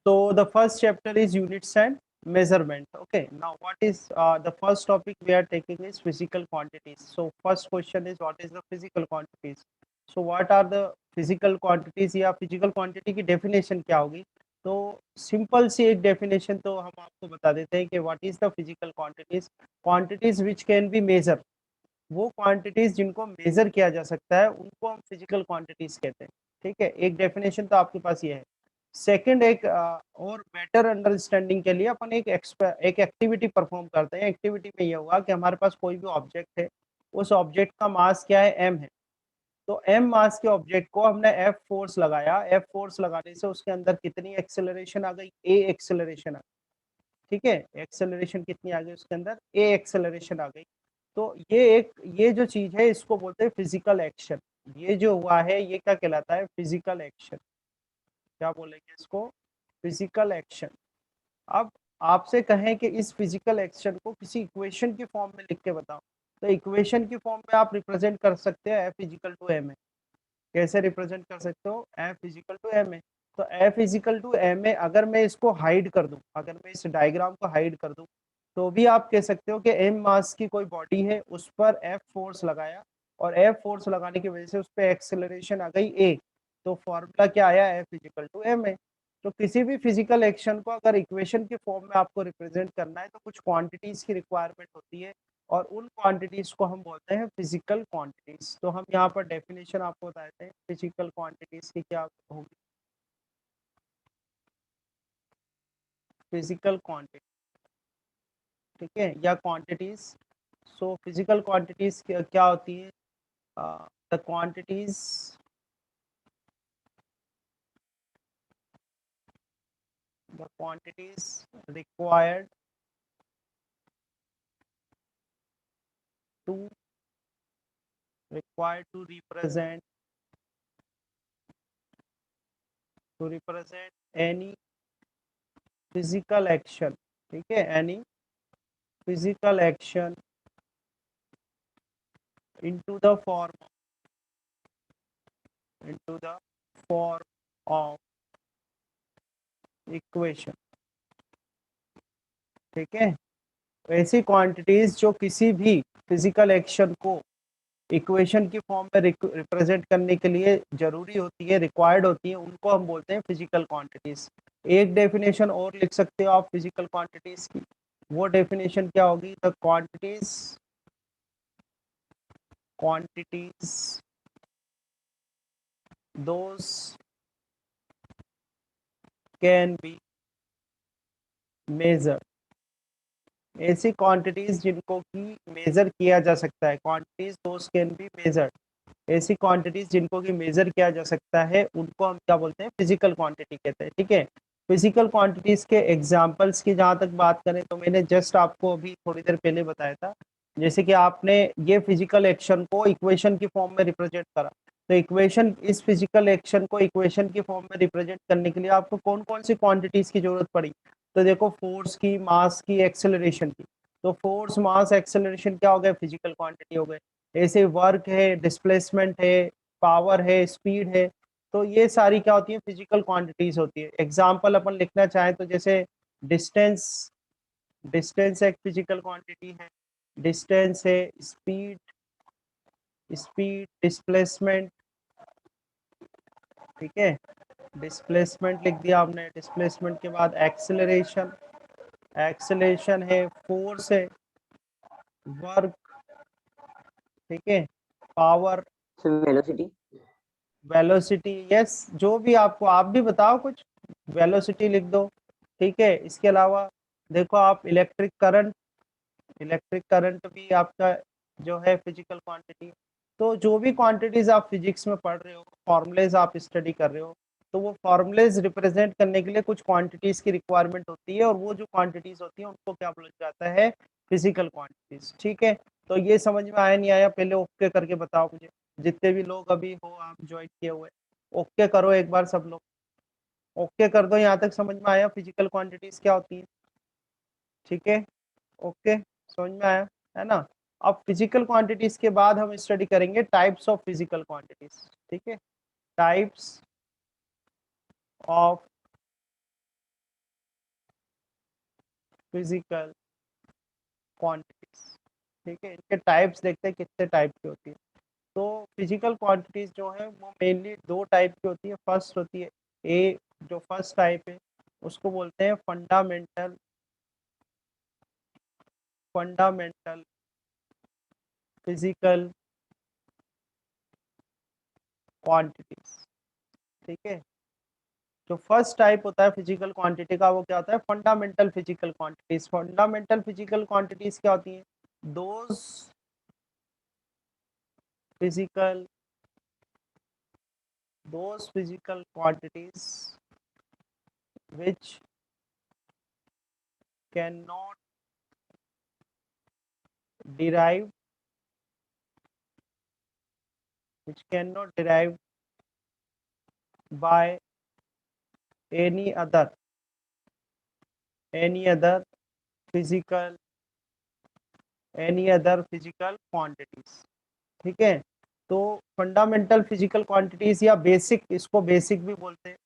So the first chapter is units and measurement. Okay, now what is the first topic we are taking is physical quantities. So first question is what is the physical quantities? So what are the physical quantities या physical quantity की definition क्या होगी? तो simple सी एक definition तो हम आपको बता देते हैं कि what is the physical quantities, quantities which can be measure, वो क्वांटिटीज जिनको मेजर किया जा सकता है उनको हम फिजिकल क्वांटिटीज कहते हैं। ठीक है, एक डेफिनेशन तो आपके पास ये है। सेकंड, एक और बेटर अंडरस्टैंडिंग के लिए अपन एक एक्टिविटी परफॉर्म करते हैं। एक्टिविटी में ये होगा कि हमारे पास कोई भी ऑब्जेक्ट है, उस ऑब्जेक्ट का मास क्या है, एम है। तो एम मास के ऑब्जेक्ट को हमने एफ फोर्स लगाया, एफ फोर्स लगाने से उसके अंदर कितनी एक्सेलरेशन आ गई, ए एक्सेलरेशन आ गई। ठीक है, एक्सेलरेशन कितनी आ गई उसके अंदर, ए एक्सेलरेशन आ गई। तो ये जो चीज है इसको बोलते हैं फिजिकल एक्शन। ये जो हुआ है ये क्या कहलाता है, फिजिकल एक्शन। क्या बोलेंगे इसको, फिजिकल एक्शन। अब आपसे कहें कि इस फिजिकल एक्शन को किसी इक्वेशन की फॉर्म में लिख के बताओ, तो इक्वेशन की फॉर्म में आप रिप्रेजेंट कर सकते हो F equal to M A. कैसे रिप्रेजेंट कर सकते हो, F equal to M A. तो F equal to M A अगर मैं इसको हाइड कर दूं, अगर मैं इस डायग्राम को हाइड कर दूं, तो भी आप कह सकते हो कि एम मास की कोई बॉडी है, उस पर एफ फोर्स लगाया और एफ फोर्स लगाने की वजह से उस पर एक्सेलरेशन आ गई ए। तो फॉर्मूला क्या आया, F equal to M A. तो किसी भी फिजिकल एक्शन को अगर इक्वेशन के फॉर्म में आपको रिप्रेजेंट करना है तो कुछ क्वांटिटीज की रिक्वायरमेंट होती है, और उन क्वांटिटीज को हम बोलते हैं फिजिकल क्वांटिटीज। तो हम यहाँ पर डेफिनेशन आपको बताते हैं फिजिकल क्वांटिटीज की क्या होगी। फिजिकल क्वांटिटी, ठीक है, या क्वांटिटीज। सो फिजिकल क्वांटिटीज क्या होती है, the quantities, the quantities required to required to represent any physical action। ठीक है, any physical action into the form of equation. ठीक है, ऐसी क्वांटिटीज जो किसी भी फिजिकल एक्शन को इक्वेशन की फॉर्म में रिप्रेजेंट करने के लिए जरूरी होती है, रिक्वायर्ड होती है, उनको हम बोलते हैं फिजिकल क्वांटिटीज। एक डेफिनेशन और लिख सकते हो आप फिजिकल क्वांटिटीज की, वो डेफिनेशन क्या होगी, the quantities those can be measure. ऐसी क्वांटिटीज जिनको कि मेजर किया जा सकता है, quantities those can be measured. ऐसी क्वांटिटीज जिनको कि मेजर किया जा सकता है उनको हम क्या बोलते हैं, फिजिकल क्वांटिटी कहते हैं। ठीक है, फिजिकल क्वांटिटीज के एग्जांपल्स की जहां तक बात करें तो मैंने जस्ट आपको अभी थोड़ी देर पहले बताया था, जैसे कि आपने ये फिजिकल एक्शन को इक्वेशन की फॉर्म में रिप्रेजेंट करा, तो इक्वेशन, इस फिजिकल एक्शन को इक्वेशन की फॉर्म में रिप्रेजेंट करने के लिए आपको कौन कौन सी क्वांटिटीज की जरूरत पड़ी। तो देखो, फोर्स की, मास की, एक्सेलरेशन की। तो फोर्स, मास, एक्सेलरेशन क्या हो गए, फिजिकल क्वांटिटी हो गए। ऐसे वर्क है, डिस्प्लेसमेंट है, पावर है, स्पीड है, तो ये सारी क्या होती है, फिजिकल क्वांटिटीज होती है। एग्जाम्पल अपन लिखना चाहें तो जैसे डिस्टेंस, डिस्टेंस एक फिजिकल क्वांटिटी है, डिस्टेंस है, स्पीड, स्पीड, डिस्प्लेसमेंट। ठीक है, डिस्प्लेसमेंट लिख दिया आपने, डिस्प्लेसमेंट के बाद एक्सेलरेशन, एक्सेलरेशन है, फोर्स है, वर्क, ठीक है, पावर, वेलोसिटी, वेलोसिटी, यस, जो भी आपको, आप भी बताओ कुछ, वेलोसिटी लिख दो। ठीक है, इसके अलावा देखो आप इलेक्ट्रिक करंट, इलेक्ट्रिक करंट भी आपका जो है फिजिकल क्वांटिटी। तो जो भी क्वांटिटीज आप फिजिक्स में पढ़ रहे हो, फॉर्मूलेज आप स्टडी कर रहे हो, तो वो फॉर्मूलेज रिप्रेजेंट करने के लिए कुछ क्वांटिटीज की रिक्वायरमेंट होती है, और वो जो क्वांटिटीज होती है उनको क्या बोला जाता है, फिजिकल क्वांटिटीज। ठीक है, तो ये समझ में आया नहीं आया, पहले ओके करके बताओ मुझे, जितने भी लोग अभी हो आप ज्वाइन किए हुए, ओके करो एक बार सब लोग, ओके कर दो, यहाँ तक समझ में आया फिजिकल क्वांटिटीज क्या होती है। ठीक है, ओके, समझ में आया, है ना। अब फिजिकल क्वांटिटीज के बाद हम स्टडी करेंगे टाइप्स ऑफ फिजिकल क्वांटिटीज। ठीक है, टाइप्स ऑफ फिजिकल क्वांटिटीज। ठीक है, इनके टाइप्स देखते हैं कितने टाइप की होती है। तो फिजिकल क्वांटिटीज जो है वो मेनली दो टाइप की होती है। फर्स्ट होती है ए, जो फर्स्ट टाइप है उसको बोलते हैं फंडामेंटल फंडामेंटल फिजिकल क्वांटिटीज। ठीक है, जो फर्स्ट टाइप होता है फिजिकल क्वांटिटी का वो क्या होता है, fundamental physical quantities. Fundamental physical quantities क्या होती हैं, those physical quantities which cannot derive by any other physical quantities। ठीक है, तो फंडामेंटल फिजिकल क्वांटिटीज या बेसिक, इसको बेसिक भी बोलते हैं।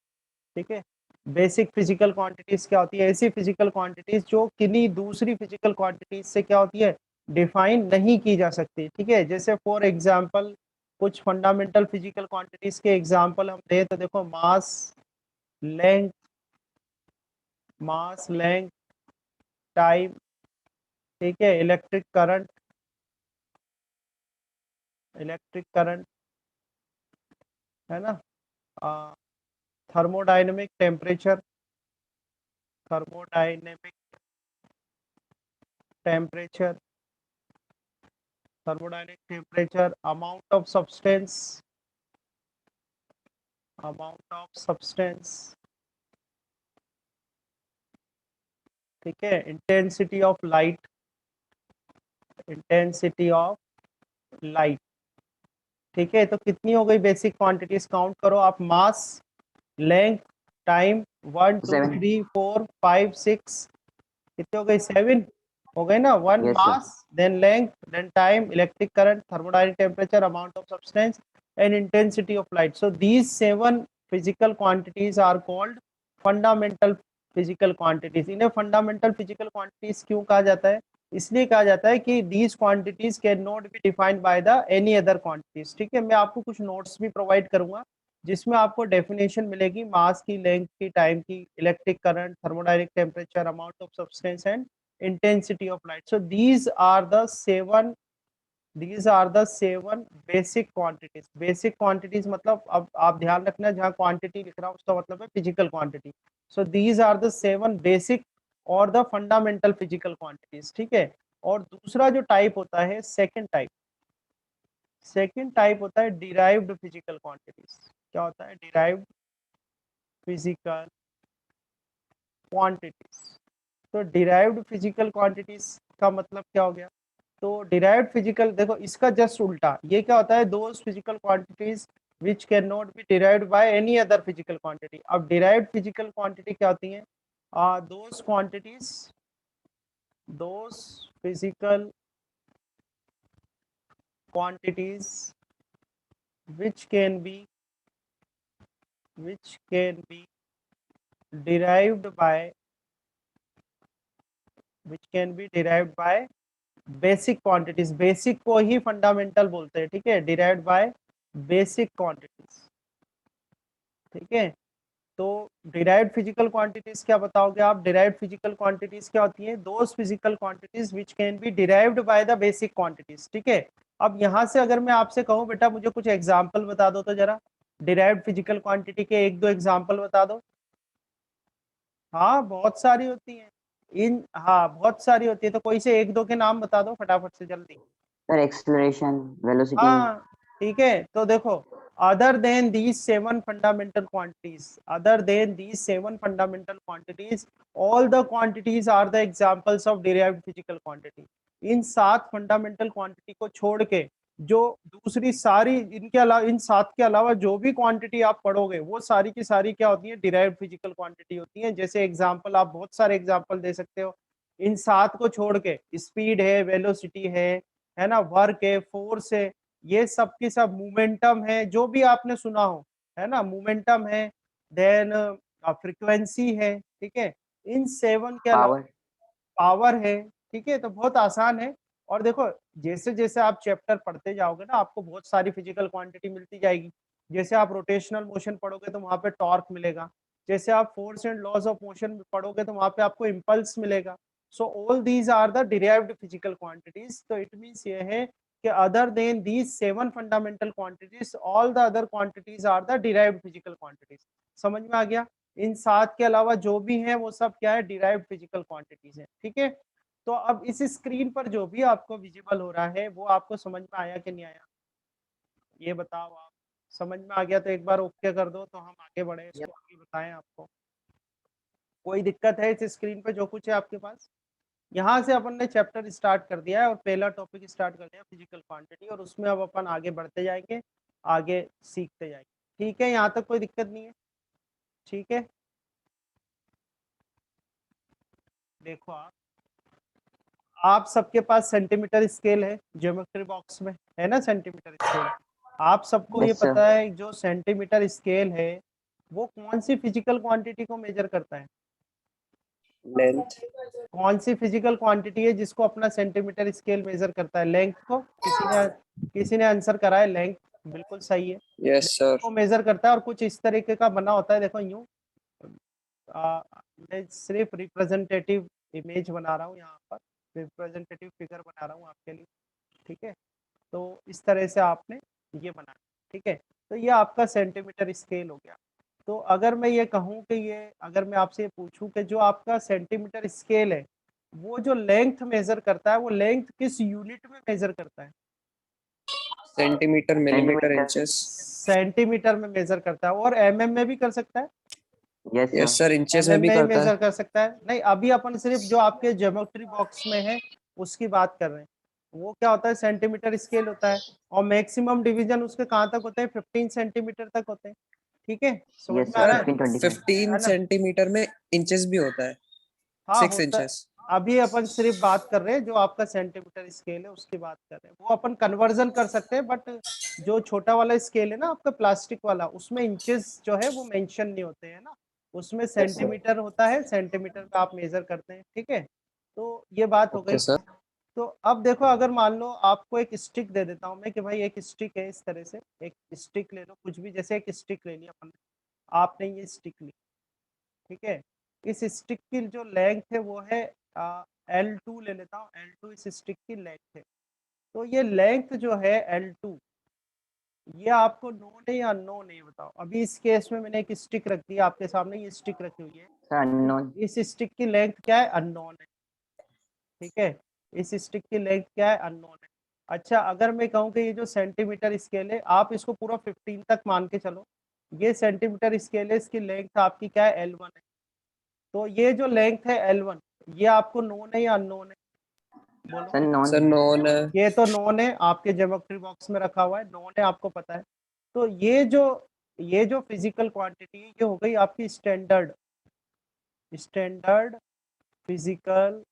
ठीक है, बेसिक फिजिकल क्वांटिटीज क्या होती है, ऐसी फिजिकल क्वांटिटीज जो किन्हीं दूसरी फिजिकल क्वांटिटीज से क्या होती है, डिफाइन नहीं की जा सकती। ठीक है, जैसे फॉर एग्जांपल कुछ फंडामेंटल फिजिकल क्वांटिटीज के एग्जांपल हम दें तो देखो, लेंथ मास लेंथ टाइम। ठीक है, इलेक्ट्रिक करंट है ना, thermodynamic temperature, thermodynamic temperature, amount of substance। ठीक है, इंटेंसिटी ऑफ लाइट। ठीक है, तो कितनी हो गई बेसिक क्वांटिटीज, काउंट करो आप, मास, लेंथ, टाइम, 1 2 7। 3 4 5 6, कितने हो गए, 7 हो गए ना। One Yes, sir. Mass, then length, then time, electric current, thermodynamic temperature, amount of substance and intensity of light. So these 7 physical quantities are called fundamental physical quantities. इन्हें fundamental physical quantities क्यों कहा जाता है, इसलिए कहा जाता है कि these quantities can not be defined by the any other quantities. ठीक है, मैं आपको कुछ नोट्स भी प्रोवाइड करूंगा जिसमें आपको डेफिनेशन मिलेगी मास की, लेंथ की, टाइम की, electric current, thermodynamic temperature, amount of substance and intensity of light। So these are the seven basic quantities। basic quantities मतलब, अब आप ध्यान रखना, जहाँ क्वांटिटी लिख रहा हूँ उसका मतलब है physical quantity. So these are the 7 basic और द फंडामेंटल फिजिकल क्वांटिटीज। ठीक है, और दूसरा जो टाइप होता है, सेकेंड टाइप होता है डिराइव्ड फिजिकल क्वांटिटीज। क्या होता है, डिराइव्ड फिजिकल क्वांटिटीज। तो डिराइव्ड फिजिकल क्वांटिटीज का मतलब क्या हो गया, तो डिराइव्ड फिजिकल, देखो इसका जस्ट उल्टा, ये क्या होता है, those physical quantities which can not B derived by any other physical quantity. अब डिराइव्ड फिजिकल क्वांटिटी क्या होती है, those quantities, those physical quantities which can be derived by basic quantities. Basic को ही फंडामेंटल बोलते हैं। ठीक है, डिराइव्ड बाय बेसिक क्वांटिटीज। ठीक है, तो डिराइव्ड फिजिकल क्वांटिटीज क्या बताओगे आप, डिराइव्ड फिजिकल क्वांटिटीज क्या होती है, those physical quantities which can be derived by the basic quantities. ठीक है, अब यहाँ से अगर मैं आपसे कहूँ बेटा मुझे कुछ एग्जांपल बता दो तो जरा, डिराइव्ड फिजिकल क्वांटिटी के एक दो एग्जांपल बता दो। हाँ बहुत सारी होती है, हाँ बहुत सारी होती है, तो कोई से एक दो के नाम बता दो फटाफट से जल्दी। Sir, acceleration, velocity. हाँ ठीक है, तो देखो, other than these seven fundamental quantities, all the quantities are the examples of derived physical quantity. इन 7 फंडामेंटल क्वांटिटी को छोड़ के जो दूसरी सारी, इनके अलावा, इन 7 के अलावा जो भी क्वांटिटी आप पढ़ोगे वो सारी की सारी क्या होती है, डिराइव्ड फिजिकल क्वांटिटी होती है। जैसे एग्जांपल, आप बहुत सारे एग्जांपल दे सकते हो। इन 7 को छोड़ के स्पीड है, वेलोसिटी है ना, वर्क है, फोर्स है, ये सब की सब, मोमेंटम है, जो भी आपने सुना हो, है ना, मोमेंटम है, देन फ्रीक्वेंसी है। ठीक है, इन 7 के अलावा, Power. पावर है, ठीक है, तो बहुत आसान है। और देखो जैसे जैसे आप चैप्टर पढ़ते जाओगे ना, आपको बहुत सारी फिजिकल क्वांटिटी मिलती जाएगी। जैसे आप रोटेशनल मोशन पढ़ोगे तो वहां पे टॉर्क मिलेगा, जैसे आप force and laws of motion पढ़ोगे तो वहां पे आपको इम्पल्स मिलेगा। So all these are the derived physical quantities. तो इट मीन्स ये है कि other than these 7 fundamental quantities, all the other quantities are the derived physical quantities. समझ में आ गया? इन 7 के अलावा जो भी है वो सब क्या है, डिराइव्ड फिजिकल क्वांटिटीज है, ठीक है। तो अब इस स्क्रीन पर जो भी आपको विजिबल हो रहा है वो आपको समझ में आया कि नहीं आया, ये बताओ आप। समझ में आ गया तो एक बार ओके कर दो, तो हम आगे बढ़े, इसको आगे बताएं आपको। कोई दिक्कत है इस स्क्रीन पे जो कुछ है आपके पास? यहाँ से अपन ने चैप्टर स्टार्ट कर दिया है और पहला टॉपिक स्टार्ट कर दिया फिजिकल क्वांटिटी, और उसमें अब अपन आगे बढ़ते जाएंगे, आगे सीखते जाएंगे, ठीक है। यहाँ तक कोई दिक्कत नहीं है, ठीक है। देखो आप सबके पास सेंटीमीटर स्केल है ज्योमेट्री बॉक्स में, है ना, सेंटीमीटर स्केल। आप सबको ये यस सर। पता है जो सेंटीमीटर स्केल है वो कौन सी फिजिकल क्वांटिटी को मेजर करता है? लेंथ। कौन सी फिजिकल क्वांटिटी है जिसको अपना सेंटीमीटर स्केल मेजर करता है? लेंथ को। किसी ने आंसर करा है लेंथ, बिल्कुल सही है। Yes sir. को मेजर करता है और कुछ इस तरीके का बना होता है, देखो यूं। मैं सिर्फ रिप्रेजेंटेटिव इमेज बना रहा हूँ यहाँ पर, रिप्रेजेंटेटिव फिगर बना रहा हूँ आपके लिए, ठीक है। तो इस तरह से आपने ये बनाया, ठीक है। तो ये आपका सेंटीमीटर स्केल हो गया। तो अगर मैं ये कहूँ कि ये, अगर मैं आपसे ये पूछूं कि जो आपका सेंटीमीटर स्केल है वो जो लेंथ मेजर करता है वो लेंथ किस यूनिट में मेजर करता है? Centimetre, millimetre, centimetre. Inches. Centimetre में मेजर करता है, और एमएम में भी कर सकता है। Yes yes sir. Sir, inches में एमएम भी में ही करता है। मेजर कर सकता है। नहीं, अभी अपन सिर्फ जो आपके ज्योमेट्री बॉक्स में है उसकी बात कर रहे हैं। वो क्या होता है, सेंटीमीटर स्केल होता है, और मैक्सिमम डिवीजन उसके कहाँ तक होते हैं, 15 सेंटीमीटर तक होते हैं, ठीक है। समझ यस में आ सर, रहा सर है? 15-25। 15 है ना? सेंटीमीटर में इंचेस भी होता है। हाँ 6 होता है। इंचेस। अभी अपन सिर्फ बात कर रहे हैं जो आपका सेंटीमीटर स्केल है उसकी बात कर रहे हैं, वो अपन कन्वर्जन कर सकते हैं, बट जो छोटा वाला स्केल है ना आपका प्लास्टिक वाला, उसमें इंचेस जो है वो मेंशन नहीं होते हैं ना, उसमें यस सर। सेंटीमीटर होता है, सेंटीमीटर पे आप मेजर करते हैं, ठीक है। तो ये बात हो ओके गई। सर। तो अब देखो, अगर मान लो आपको एक स्टिक दे देता हूँ मैं कि भाई एक स्टिक है, इस तरह से एक स्टिक ले लो, कुछ भी, जैसे एक स्टिक ले लिया अपन, आपने ये स्टिक ली, ठीक है। इस स्टिक की जो लेंथ है वो है L2 ले लेता हूँ, L2 इस स्टिक की लेंथ है। तो ये लेंथ जो है L2, ये आपको नोन है या अननोन है, ये बताओ। अभी इस केस में मैंने एक स्टिक रख दी आपके सामने, ये स्टिक रखी हुई है, सर अननोन। इस स्टिक की लेंथ क्या है, अननोन है, ठीक है। इस स्टिक की लेंथ क्या है, अननोन है। अच्छा, अगर मैं कहूँ कि ये जो सेंटीमीटर स्केल है, आप इसको पूरा 15 तक मान के चलो, ये सेंटीमीटर स्केल है, इसकी लेंथ आपकी क्या है, L1 है। तो ये जो लेंथ है L1, ये आपको नोन है या अननोन है, बोलो। Sir non. सर नॉन है। ये तो नोन है, आपके ज्योमेट्री बॉक्स में रखा हुआ है, नोन है, आपको पता है। तो ये जो फिजिकल क्वांटिटी है ये हो गई आपकी स्टैंडर्ड स्टैंडर्ड फिजिकल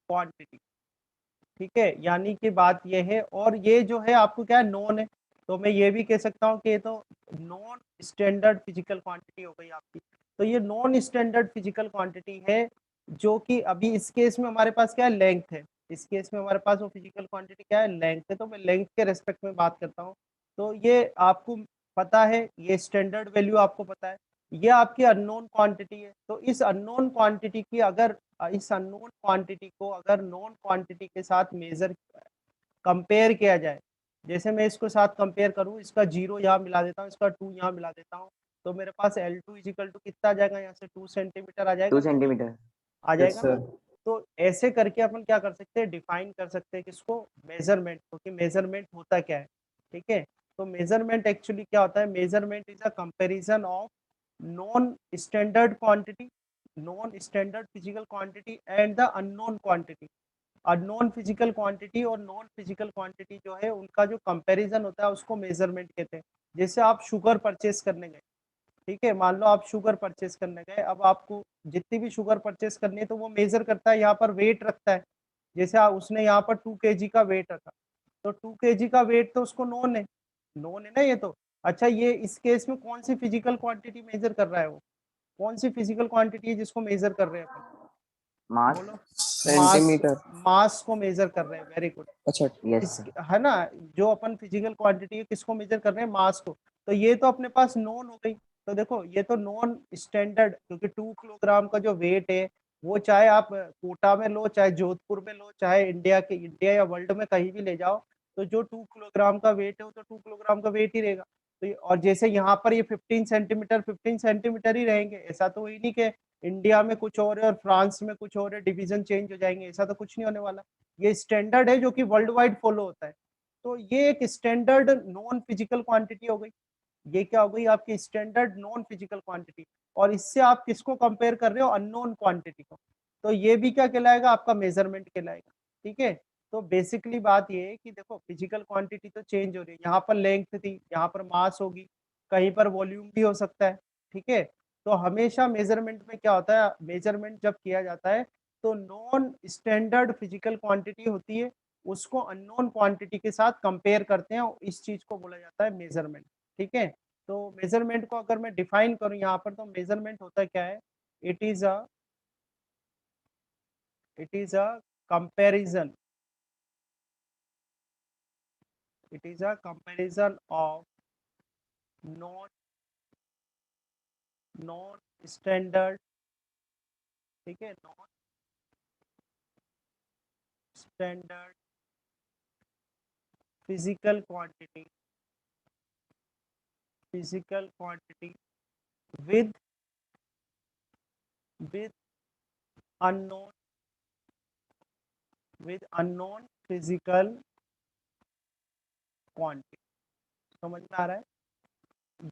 क्वांटिटी, ठीक है। यानी कि बात ये है, और ये जो है आपको क्या है, नोन है। तो मैं ये भी कह सकता हूँ कि ये तो नॉन स्टैंडर्ड फिजिकल क्वांटिटी हो गई आपकी। तो ये नॉन स्टैंडर्ड फिजिकल क्वांटिटी है, जो कि अभी इस केस में हमारे पास क्या है, लेंथ है। इस केस में हमारे पास वो फिजिकल क्वांटिटी क्या है, लेंथ है। तो मैं लेंथ के रेस्पेक्ट में बात करता हूँ। तो ये आपको पता है, ये स्टैंडर्ड वैल्यू आपको पता है, ये आपकी अननोन क्वांटिटी है। तो इस अननोन क्वांटिटी की अगर इस अननोन क्वांटिटी को अगर नोन क्वांटिटी के साथ मेजर कंपेयर किया जाए, जैसे मैं इसको साथ कंपेयर करूं, इसका 0 यहाँ मिला देता हूँ, इसका 2 यहाँ मिला देता हूँ, तो मेरे पास L2 इजिकल टू कितना आ जाएगा, यहाँ से 2 सेंटीमीटर आ जाएगा, 2 नहीं आएगा? सेंटीमीटर। आ यस जाएगा ना। सर। तो ऐसे करके अपन क्या कर सकते हैं, डिफाइन कर सकते हैं किसको, मेजरमेंट, क्योंकि मेजरमेंट होता क्या है, ठीक है। तो मेजरमेंट एक्चुअली क्या होता है, measurement is a comparison of non standard quantity, non standard physical quantity and the unknown quantity. Unknown physical quantity और नॉन फिजिकल क्वांटिटी जो है उनका जो कंपैरिजन होता है उसको मेजरमेंट कहते हैं। जैसे आप शुगर परचेस करने गए, ठीक है, मान लो आप शुगर परचेस करने गए, अब आपको जितनी भी शुगर परचेस करनी है तो वो मेजर करता है, यहाँ पर वेट रखता है। जैसे उसने यहाँ पर 2 kg का वेट रखा, तो 2 kg का वेट तो उसको नोन है, नोन है ना ये तो। अच्छा, ये इस केस में कौन सी फिजिकल क्वांटिटी मेजर कर रहा है, वो कौन सी फिजिकल क्वांटिटी है जिसको मेजर कर रहे हैं अपन? मास। बोलो। सेंटीमीटर। मास को मेजर कर रहे हैं, वेरी गुड। अच्छा यस है ना, जो अपन फिजिकल क्वांटिटी है किसको मेजर कर रहे हैं, मास को। तो ये तो अपने पास नॉन हो गई। तो देखो ये तो नॉन स्टैंडर्ड, क्योंकि 2 किलोग्राम का जो वेट है वो चाहे आप कोटा में लो, चाहे जोधपुर में लो, चाहे इंडिया या वर्ल्ड में कहीं भी ले जाओ, तो जो 2 किलोग्राम का वेट है वो तो 2 किलोग्राम का वेट ही रहेगा। तो और जैसे यहाँ पर ये 15 सेंटीमीटर ही रहेंगे, ऐसा तो ही नहीं कि इंडिया में कुछ और है और फ्रांस में कुछ और है, डिवीजन चेंज हो जाएंगे, ऐसा तो कुछ नहीं होने वाला। ये स्टैंडर्ड है जो कि वर्ल्ड वाइड फॉलो होता है। तो ये एक स्टैंडर्ड नॉन फिजिकल क्वांटिटी हो गई। ये क्या हो गई आपकी स्टैंडर्ड नॉन फिजिकल क्वांटिटी। और इससे आप किसको कंपेयर कर रहे हो, अननोन क्वांटिटी को। तो ये भी क्या कहलाएगा, आपका मेजरमेंट कहलाएगा। ठीक है। तो बेसिकली बात ये है कि देखो फिजिकल क्वांटिटी तो चेंज हो रही है, यहाँ पर लेंथ थी, यहाँ पर मास होगी, कहीं पर वॉल्यूम भी हो सकता है। ठीक है। तो हमेशा मेजरमेंट में क्या होता है, मेजरमेंट जब किया जाता है तो नॉन स्टैंडर्ड फिजिकल क्वांटिटी होती है, उसको अननोन क्वांटिटी के साथ कंपेयर करते हैं और इस चीज को बोला जाता है मेजरमेंट। ठीक है। तो मेजरमेंट को अगर मैं डिफाइन करूं यहाँ पर, तो मेजरमेंट होता क्या है, it is a comparison, it is a comparison of non non standard, ठीक है, non standard physical quantity, physical quantity with with unknown unknown physical quantity। समझ में आ रहा है,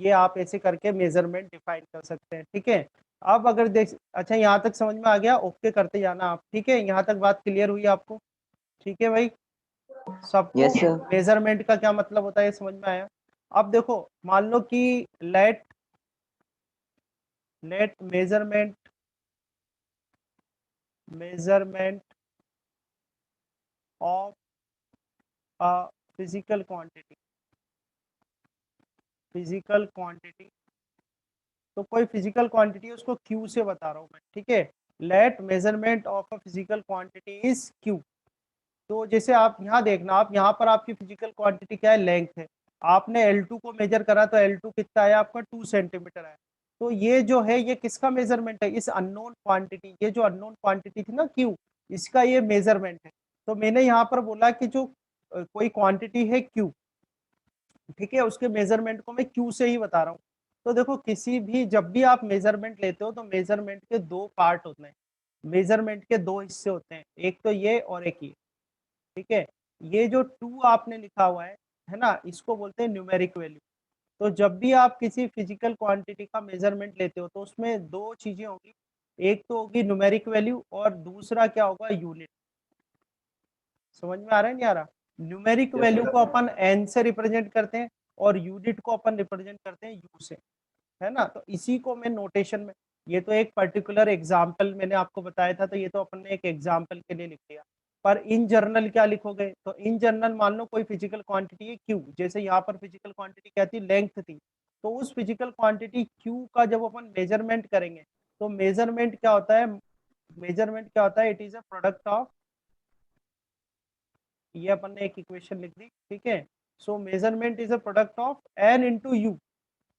ये आप ऐसे करके मेजरमेंट डिफाइन कर सकते हैं। ठीक है। अब अगर देख, अच्छा यहाँ तक समझ में आ गया, ओके करते जाना आप। ठीक है, यहाँ तक बात क्लियर हुई आपको। ठीक है भाई, सबको यस सर। मेजरमेंट का क्या मतलब होता है ये समझ में आया। अब देखो, मान लो कि let let measurement of a physical quantity, physical quantity, तो कोई फिजिकल क्वांटिटी है उसको क्यू से बता रहा हूँ मैं। ठीक है। Let measurement of a physical quantity is Q. तो जैसे आप यहाँ देखना, आप यहाँ पर आपकी फिजिकल क्वांटिटी क्या है, लेंथ है। आपने L2 को मेजर करा तो L2 कितना आया आपका, 2 सेंटीमीटर आया। तो ये जो है ये किसका मेजरमेंट है, इस अननोन क्वांटिटी, ये जो अननोन क्वांटिटी थी ना क्यू, इसका ये मेजरमेंट है। तो मैंने यहाँ पर बोला कि जो कोई क्वांटिटी है क्यू, ठीक है, उसके मेजरमेंट को मैं क्यू से ही बता रहा हूँ। तो देखो किसी भी, जब भी आप मेजरमेंट लेते हो तो मेजरमेंट के दो पार्ट होते हैं, मेजरमेंट के दो हिस्से होते हैं, एक तो ये और एक ये। ठीक है। ये जो 2 आपने लिखा हुआ है ना, इसको बोलते हैं न्यूमेरिक वैल्यू। तो जब भी आप किसी फिजिकल क्वांटिटी का मेजरमेंट लेते हो तो उसमें दो चीजें होगी, एक तो होगी न्यूमेरिक वैल्यू और दूसरा क्या होगा, यूनिट। समझ में आ रहा है नहीं आ रहा, न्यूमेरिक वैल्यू को अपन एन से रिप्रेजेंट करते हैं और यूनिट को अपन रिप्रेजेंट करते हैं यू से, है ना। तो इसी को मैं नोटेशन में, ये तो एक पर्टिकुलर एग्जाम्पल मैंने आपको बताया था, तो ये तो अपन ने एक एग्जाम्पल के लिए लिख दिया। पर इन जनरल क्या लिखोगे, तो इन जनरल मान लो कोई फिजिकल क्वांटिटी है क्यू, जैसे यहाँ पर फिजिकल क्वांटिटी क्या थी, लेंथ थी। तो उस फिजिकल क्वांटिटी क्यू का जब अपन मेजरमेंट करेंगे, तो मेजरमेंट क्या होता है, मेजरमेंट क्या होता है, it is a product of, ये अपन ने एक इक्वेशन लिख दी। ठीक है। So measurement is a product of N into U.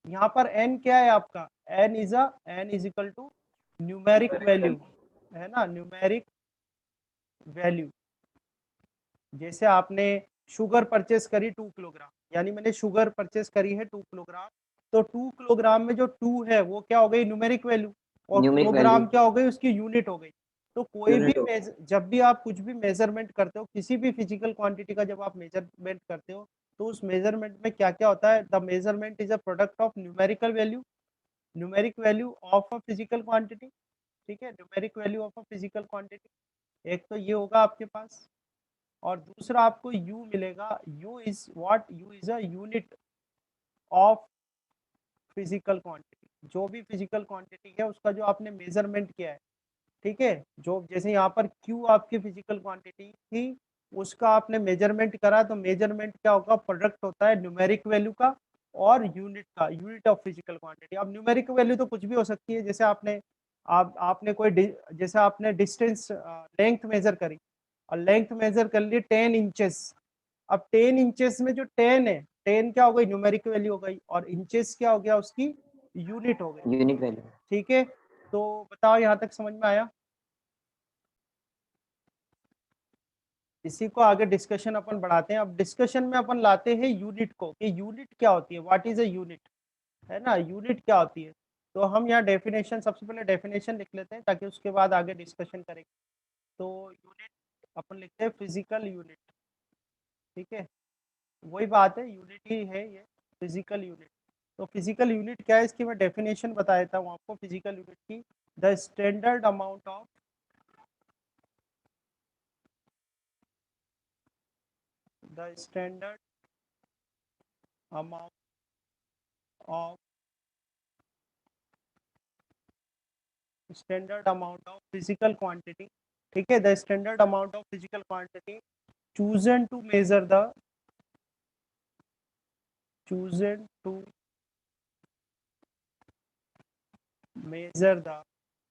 यहाँ पर एन क्या है आपका, N is equal to numeric value, है ना, न्यूमेरिक वैल्यू। जैसे आपने शुगर परचेस करी 2 किलोग्राम, यानी मैंने शुगर परचेस करी है 2 किलोग्राम, तो 2 किलोग्राम में जो 2 है वो क्या हो गई, न्यूमेरिक वैल्यू, और न्यूमेरिक किलोग्राम वैल्यू। क्या हो गई, उसकी यूनिट हो गई। तो कोई भी यूनिट। जब भी आप कुछ भी मेजरमेंट करते हो, किसी भी फिजिकल क्वांटिटी का जब आप मेजरमेंट करते हो, तो उस मेजरमेंट में क्या क्या होता है, the measurement is a product of numerical value, numeric value of a physical quantity. ठीक है, numeric value of a physical quantity, एक तो ये होगा आपके पास। और दूसरा आपको u मिलेगा, u is what, u is a unit of physical quantity. जो भी फिजिकल क्वांटिटी है उसका जो आपने मेजरमेंट किया है, ठीक है, जो जैसे यहाँ पर q आपकी फिजिकल क्वांटिटी थी, उसका आपने मेजरमेंट करा, तो मेजरमेंट क्या होगा, प्रोडक्ट होता है न्यूमेरिक वैल्यू का और यूनिट का, यूनिट ऑफ फिजिकल क्वांटिटी। अब न्यूमेरिक वैल्यू तो कुछ भी हो सकती है, जैसे आपने आपने कोई जैसे आपने डिस्टेंस लेंथ मेजर करी और लेंथ मेजर कर ली 10 इंचेस। अब 10 इंचेस में जो 10 है, 10 क्या हो गई, न्यूमेरिक वैल्यू हो गई, और इंचेस क्या हो गया, उसकी यूनिट हो गई। Unit value. ठीक है, तो बताओ यहाँ तक समझ में आया? इसी को आगे डिस्कशन अपन बढ़ाते हैं। अब डिस्कशन में अपन लाते हैं यूनिट को, कि यूनिट क्या होती है, व्हाट इज अ यूनिट, है ना, यूनिट क्या होती है। तो हम यहाँ डेफिनेशन, सबसे पहले डेफिनेशन लिख लेते हैं ताकि उसके बाद आगे डिस्कशन करेंगे। तो यूनिट अपन लिखते हैं फिजिकल यूनिट। ठीक है, वही बात है, यूनिट ही है ये, फिजिकल यूनिट। तो फिजिकल यूनिट क्या है, इसकी मैं डेफिनेशन बता देता हूँ आपको फिजिकल यूनिट की। The standard amount of the standard amount of standard amount of physical quantity. ठीक है, the standard amount of physical quantity chosen to measure the chosen to measure the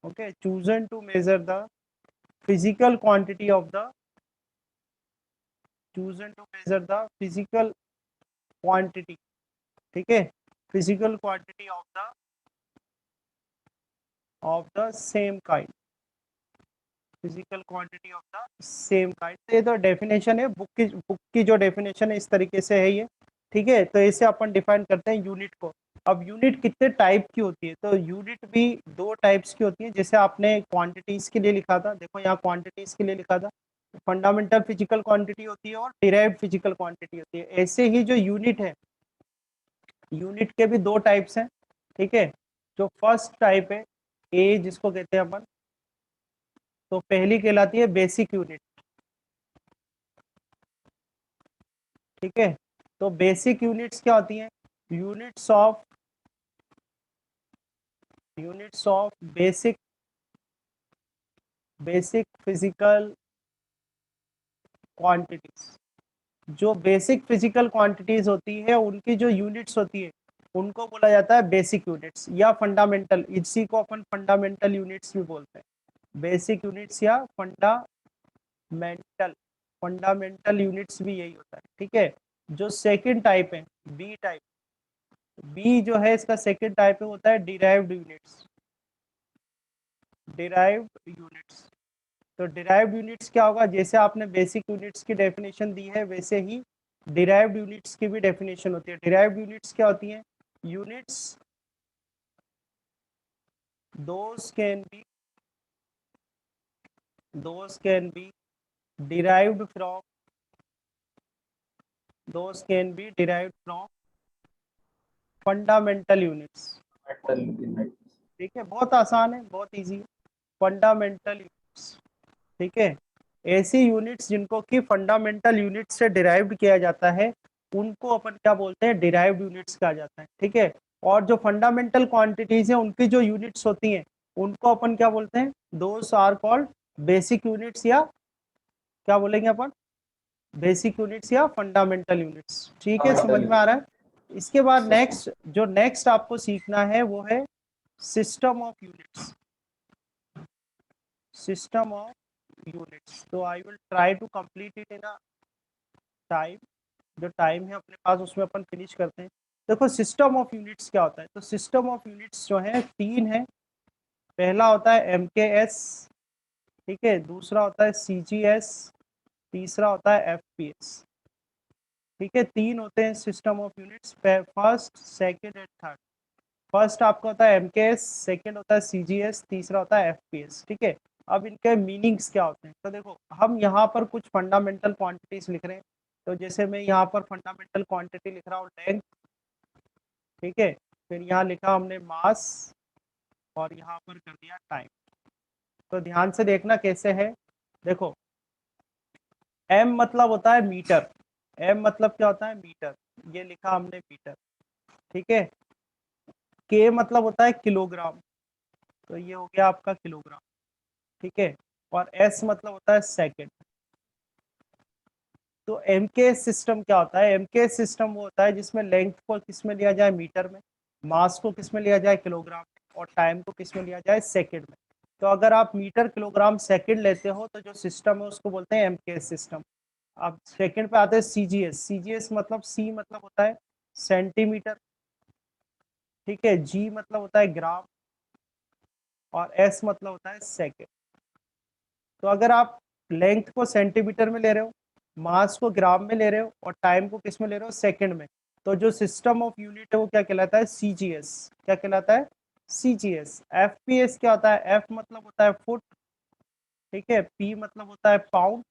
okay chosen to measure the physical quantity of the chosen to measure the physical quantity। ठीक है, physical quantity of the same kind, physical quantity of the same kind। तो ये तो definition है, book की जो definition है इस तरीके से है ये। ठीक है, तो इसे अपन डिफाइन करते हैं यूनिट को। अब यूनिट कितने टाइप की होती है, तो यूनिट भी दो टाइप्स की होती है। जैसे आपने क्वांटिटीज के लिए लिखा था, देखो यहाँ क्वांटिटीज के लिए लिखा था, फंडामेंटल फिजिकल क्वांटिटी होती है और डिराइव्ड फिजिकल क्वांटिटी होती है। ऐसे ही जो यूनिट है, यूनिट के भी दो टाइप्स हैं। ठीक है, जो फर्स्ट टाइप है ए, जिसको कहते हैं अपन, तो पहली कहलाती है बेसिक यूनिट। ठीक है, तो बेसिक यूनिट्स क्या होती हैं, units of basic physical quantities. जो बेसिक फिजिकल क्वांटिटीज होती है उनकी जो यूनिट्स होती है उनको बोला जाता है बेसिक यूनिट्स या फंडामेंटल। इसी को अपन फंडामेंटल यूनिट्स भी बोलते हैं, बेसिक यूनिट्स या फंडामेंटल यूनिट्स भी यही होता है। ठीक है, जो सेकंड टाइप है बी टाइप, बी जो है इसका सेकंड टाइप होता है डिराइव्ड यूनिट्स। डिराइव्ड यूनिट्स, तो डिराइव्ड यूनिट्स क्या होगा, जैसे आपने बेसिक यूनिट्स की डेफिनेशन दी है वैसे ही डिराइव्ड यूनिट्स की भी डेफिनेशन होती है। डिराइव्ड यूनिट्स क्या होती हैं, units those can be derived from fundamental units. ठीक है, बहुत आसान है, बहुत इजी है, फंडामेंटल यूनिट्स। ठीक है, ऐसी यूनिट्स जिनको कि फंडामेंटल यूनिट से डिराइव्ड किया जाता है उनको अपन क्या बोलते हैं, डिराइव्ड यूनिट्स कहा जाता है। ठीक है, और जो फंडामेंटल क्वांटिटीज हैं उनकी जो यूनिट्स होती हैं उनको अपन क्या बोलते हैं, those are called basic units, या क्या बोलेंगे अपन, बेसिक यूनिट्स या फंडामेंटल यूनिट्स। ठीक है, समझ में आ रहा है? इसके बाद नेक्स्ट आपको सीखना है वो है system of units. System of units, तो I will try to complete it in a time, जो टाइम है अपने पास उसमें अपन फिनिश करते हैं। देखो सिस्टम ऑफ यूनिट्स क्या होता है, तो सिस्टम ऑफ यूनिट्स जो है तीन है। पहला होता है MKS, ठीक है, दूसरा होता है CGS, तीसरा होता है FPS। ठीक है, तीन होते हैं system of units, first second and third. First आपका होता है MKS, सेकंड होता है CGS, तीसरा होता है FPS। ठीक है, अब इनके मीनिंग्स क्या होते हैं, तो देखो हम यहाँ पर कुछ फंडामेंटल क्वांटिटीज लिख रहे हैं। तो जैसे मैं यहाँ पर फंडामेंटल क्वांटिटी लिख रहा हूँ लेंथ। ठीक है, फिर यहाँ लिखा हमने मास और यहाँ पर कर दिया टाइम। तो ध्यान से देखना कैसे है, देखो M मतलब होता है मीटर, M मतलब क्या होता है, मीटर, ये लिखा हमने मीटर। ठीक है, K मतलब होता है किलोग्राम, तो ये हो गया आपका किलोग्राम। ठीक है, और S मतलब होता है सेकंड। तो MKS सिस्टम क्या होता है, MKS सिस्टम वो होता है जिसमें लेंथ को किस में लिया जाए, मीटर में, मास को किस में लिया जाए, किलोग्राम में, और टाइम को किस में लिया जाए, सेकंड में। तो अगर आप मीटर किलोग्राम सेकंड लेते हो तो जो सिस्टम है उसको बोलते हैं एमकेएस सिस्टम। अब सेकंड पे आते हैं सीजीएस। सीजीएस मतलब सी मतलब होता है सेंटीमीटर, ठीक है, जी मतलब होता है ग्राम, और एस मतलब होता है सेकंड। तो अगर आप लेंथ को सेंटीमीटर में ले रहे हो, मास को ग्राम में ले रहे हो और टाइम को किस में ले रहे हो, सेकंड में, तो जो सिस्टम ऑफ यूनिट है वो क्या कहलाता है, सीजीएस। क्या कहलाता है, सीजीएस। एफपीएस क्या होता है, एफ मतलब होता है फुट, ठीक है, पी मतलब होता है पाउंड,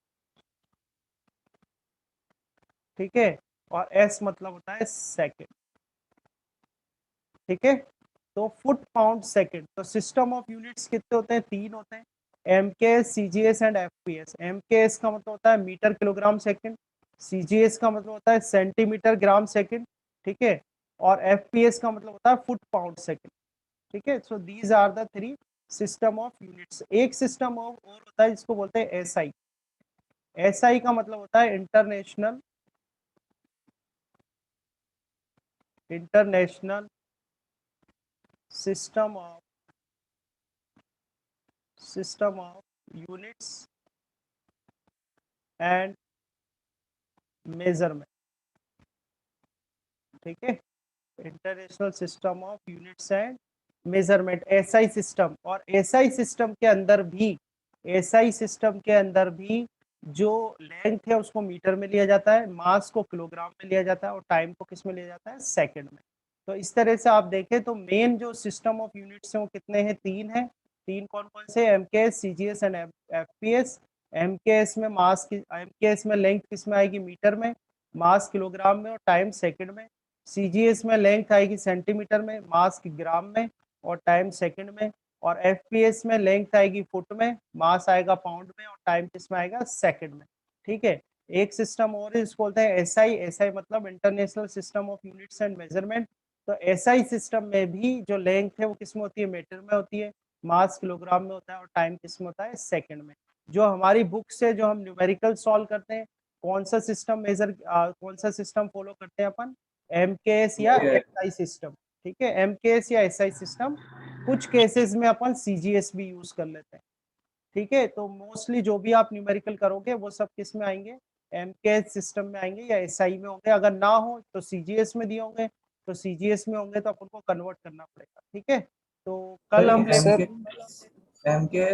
ठीक है, और एस मतलब होता है सेकंड, ठीक है। तो फुट पाउंड सेकंड। तो सिस्टम ऑफ यूनिट्स कितने होते हैं, तीन होते हैं, MKS, CGS and FPS. MKS का मतलब होता है मीटर किलोग्राम सेकंड, सीजीएस का मतलब होता है सेंटीमीटर ग्राम सेकंड, ठीक है, और एफपीएस का मतलब होता है फुट पाउंड सेकंड, ठीक है। So these are the three system of units. एक सिस्टम ऑफ और होता है जिसको बोलते हैं एसआई। एसआई का मतलब होता है international system of units and measurement, ठीक है, international system of units and measurement, SI system. और एसआई सिस्टम के अंदर भी, एसआई सिस्टम के अंदर भी जो लेंथ है उसको मीटर में लिया जाता है, मास को किलोग्राम में लिया जाता है, और टाइम को किस में लिया जाता है, सेकंड में। तो इस तरह से आप देखें तो मेन जो सिस्टम ऑफ यूनिट्स हैं वो कितने हैं, तीन हैं। तीन कौन कौन से, MKS, CGS and FPS. MKS में मास की, एमकेएस में लेंथ किस में आएगी, मीटर में, मास किलोग्राम में, और टाइम सेकंड में। सीजीएस में लेंथ आएगी सेंटीमीटर में, मास की ग्राम में, और टाइम सेकंड में। और एफपीएस में लेंथ आएगी फुट में, मास आएगा पाउंड में, और टाइम किस में आएगा, सेकंड में, ठीक है। एक सिस्टम और इसको बोलते हैं एसआई। एसआई मतलब international system of units and measurement. तो एसआई सिस्टम में भी जो लेंथ है वो किस में होती है, मीटर में होती है, मास किलोग्राम में होता है, और टाइम किस में होता है, सेकंड में। जो हमारी बुक से जो हम न्यूमेरिकल सॉल्व करते हैं, कौन सा सिस्टम कौन सा सिस्टम फॉलो करते हैं अपन, एमकेएस या एसआई सिस्टम, ठीक है, एमकेएस या एसआई सिस्टम। कुछ केसेस में अपन सीजीएस भी यूज कर लेते हैं, ठीक है। तो मोस्टली जो भी आप न्यूमेरिकल करोगे वो सब किस में आएंगे, एमकेएस सिस्टम में आएंगे या एसआई में होंगे। अगर ना हो तो सीजीएस में दिए होंगे, तो सीजीएस में होंगे तो अपन को कन्वर्ट करना पड़ेगा, ठीक है। तो कल हम सर एम के